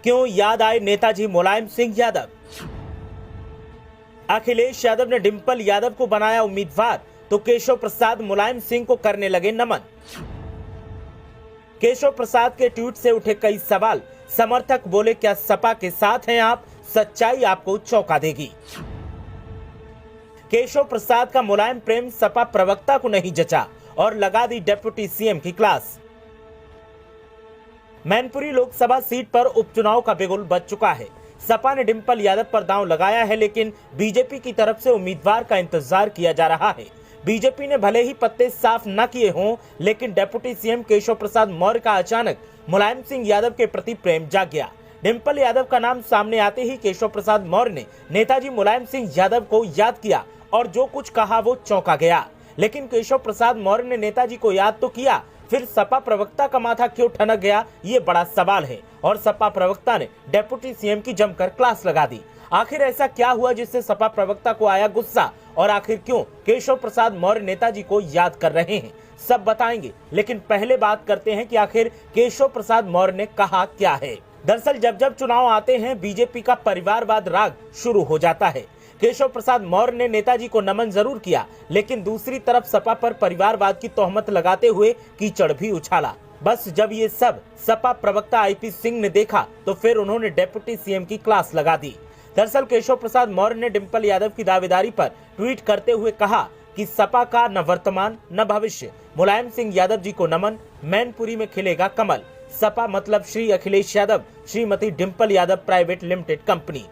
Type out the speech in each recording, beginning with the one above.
क्यों याद आए नेताजी मुलायम सिंह यादव? अखिलेश यादव ने डिंपल यादव को बनाया उम्मीदवार तो केशव प्रसाद मुलायम सिंह को करने लगे नमन। केशव प्रसाद के ट्वीट से उठे कई सवाल। समर्थक बोले, क्या सपा के साथ हैं आप? सच्चाई आपको चौंका देगी। केशव प्रसाद का मुलायम प्रेम सपा प्रवक्ता को नहीं जचा और लगा दी डिप्टी सीएम की क्लास। मैनपुरी लोकसभा सीट पर उपचुनाव का बिगुल बज चुका है। सपा ने डिंपल यादव पर दांव लगाया है, लेकिन बीजेपी की तरफ से उम्मीदवार का इंतजार किया जा रहा है। बीजेपी ने भले ही पत्ते साफ न किए हों, लेकिन डिप्टी सीएम केशव प्रसाद मौर्य का अचानक मुलायम सिंह यादव के प्रति प्रेम जाग गया। डिंपल यादव का नाम सामने आते ही केशव प्रसाद मौर्य ने नेताजी मुलायम सिंह यादव को याद किया और जो कुछ कहा वो चौंका गया। लेकिन केशव प्रसाद मौर्य ने नेताजी को याद तो किया, फिर सपा प्रवक्ता का माथा क्यों ठनक गया, ये बड़ा सवाल है। और सपा प्रवक्ता ने डिप्टी सीएम की जमकर क्लास लगा दी। आखिर ऐसा क्या हुआ जिससे सपा प्रवक्ता को आया गुस्सा, और आखिर क्यों केशव प्रसाद मौर्य नेताजी को याद कर रहे हैं, सब बताएंगे। लेकिन पहले बात करते हैं कि आखिर केशव प्रसाद मौर्य ने कहा क्या है। दरअसल जब जब चुनाव आते हैं बीजेपी का परिवारवाद राग शुरू हो जाता है। केशव प्रसाद मौर्य ने नेताजी को नमन जरूर किया, लेकिन दूसरी तरफ सपा पर परिवारवाद की तोहमत लगाते हुए कीचड़ भी उछाला। बस जब ये सब सपा प्रवक्ता आईपी सिंह ने देखा तो फिर उन्होंने डिप्टी सीएम की क्लास लगा दी। दरअसल केशव प्रसाद मौर्य ने डिंपल यादव की दावेदारी पर ट्वीट करते हुए कहा कि सपा का न वर्तमान न भविष्य, मुलायम सिंह यादव जी को नमन, मैनपुरी में खिलेगा कमल। सपा मतलब Shri Akhilesh Yadav, Shrimati Dimple Yadav private limited company,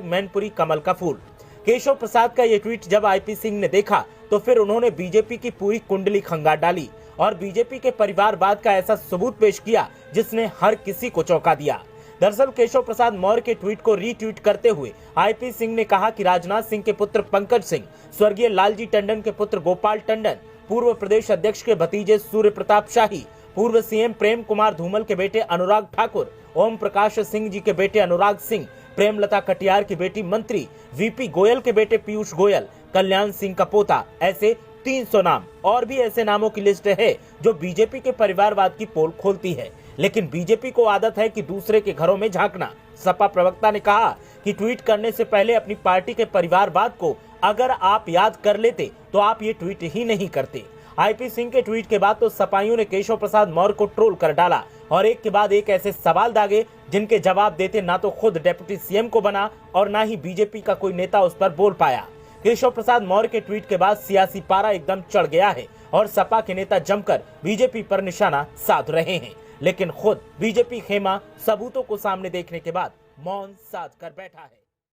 #Mainpuri कमल का फूल। केशव प्रसाद का ये ट्वीट जब आईपी सिंह ने देखा तो फिर उन्होंने बीजेपी की पूरी कुंडली खंगाल डाली और बीजेपी के परिवारवाद का ऐसा सबूत पेश किया जिसने हर किसी को चौंका दिया। दरअसल केशव प्रसाद मौर्य के ट्वीट को रीट्वीट करते हुए आईपी सिंह ने कहा कि राजनाथ सिंह के पुत्र पंकज सिंह, स्वर्गीय लालजी टंडन के पुत्र गोपाल टंडन, पूर्व प्रदेश अध्यक्ष के भतीजे सूर्य प्रताप शाही, पूर्व सीएम प्रेम कुमार धूमल के बेटे अनुराग ठाकुर, ओम प्रकाश सिंह जी के बेटे अनुराग सिंह, प्रेमलता कटियार की बेटी मंत्री, वीपी गोयल के बेटे पीयूष गोयल, कल्याण सिंह का पोता, ऐसे 300 नाम। और भी ऐसे नामों की लिस्ट है जो बीजेपी के परिवारवाद की पोल खोलती है। लेकिन बीजेपी को आदत है कि दूसरे के घरों में झांकना। सपा प्रवक्ता ने कहा कि ट्वीट करने से पहले अपनी पार्टी के परिवारवाद को अगर आप याद कर लेते तो आप ये ट्वीट ही नहीं करते। आईपी सिंह के ट्वीट के बाद तो सपाइयों ने केशव प्रसाद मौर्य को ट्रोल कर डाला और एक के बाद एक ऐसे सवाल दागे जिनके जवाब देते ना तो खुद डिप्टी सीएम को बना और ना ही बीजेपी का कोई नेता उस पर बोल पाया। केशव प्रसाद मौर्य के ट्वीट के बाद सियासी पारा एकदम चढ़ गया है और सपा के नेता जमकर बीजेपी पर निशाना साध रहे हैं। लेकिन खुद बीजेपी खेमा सबूतों को सामने देखने के बाद मौन साध कर बैठा है।